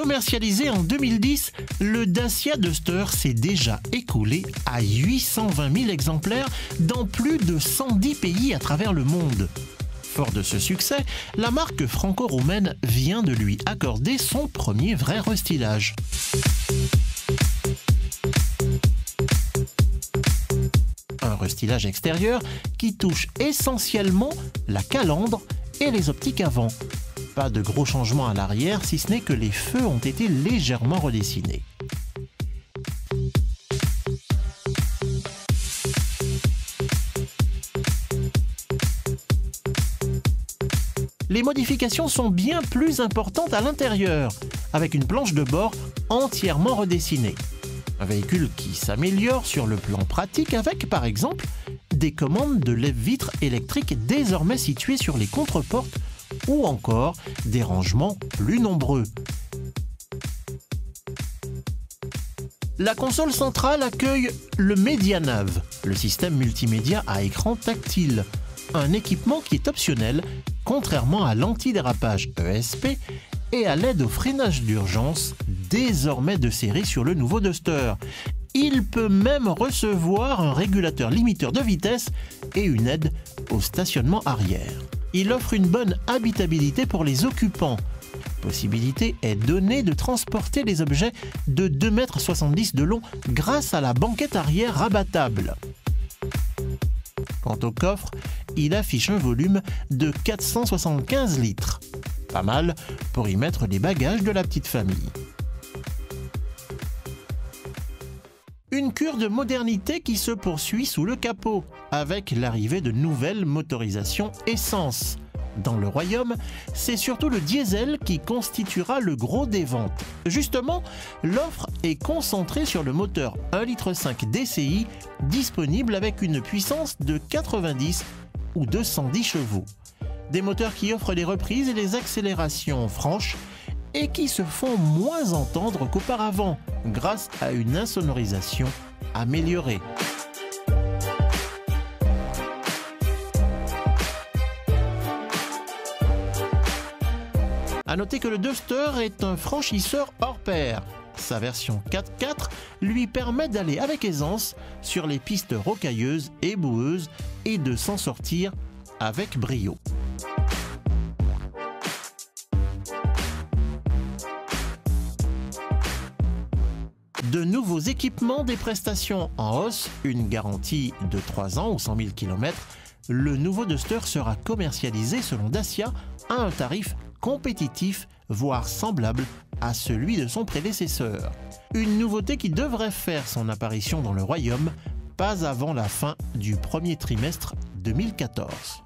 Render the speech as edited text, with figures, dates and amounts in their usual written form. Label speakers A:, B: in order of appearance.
A: Commercialisé en 2010, le Dacia Duster s'est déjà écoulé à 820 000 exemplaires dans plus de 110 pays à travers le monde. Fort de ce succès, la marque franco-roumaine vient de lui accorder son premier vrai restylage. Un restylage extérieur qui touche essentiellement la calandre et les optiques avant. Pas de gros changements à l'arrière, si ce n'est que les feux ont été légèrement redessinés. Les modifications sont bien plus importantes à l'intérieur, avec une planche de bord entièrement redessinée. Un véhicule qui s'améliore sur le plan pratique avec, par exemple, des commandes de lève-vitres électriques désormais situées sur les contreportes ou encore des rangements plus nombreux. La console centrale accueille le MediaNav, le système multimédia à écran tactile, un équipement qui est optionnel, contrairement à l'antidérapage ESP et à l'aide au freinage d'urgence, désormais de série sur le nouveau Duster. Il peut même recevoir un régulateur limiteur de vitesse et une aide au stationnement arrière. Il offre une bonne habitabilité pour les occupants. Possibilité est donnée de transporter les objets de 2,70 m de long grâce à la banquette arrière rabattable. Quant au coffre, il affiche un volume de 475 litres. Pas mal pour y mettre les bagages de la petite famille. Une cure de modernité qui se poursuit sous le capot, avec l'arrivée de nouvelles motorisations essence. Dans le royaume, c'est surtout le diesel qui constituera le gros des ventes. Justement, l'offre est concentrée sur le moteur 1,5 litre DCI disponible avec une puissance de 90 ou 210 chevaux. Des moteurs qui offrent les reprises et les accélérations franches et qui se font moins entendre qu'auparavant grâce à une insonorisation améliorée. A noter que le Duster est un franchisseur hors pair. Sa version 4x4 lui permet d'aller avec aisance sur les pistes rocailleuses et boueuses et de s'en sortir avec brio. De nouveaux équipements, des prestations en hausse, une garantie de 3 ans ou 100 000 km, le nouveau Duster sera commercialisé selon Dacia à un tarif compétitif, voire semblable à celui de son prédécesseur. Une nouveauté qui devrait faire son apparition dans le royaume pas avant la fin du premier trimestre 2014.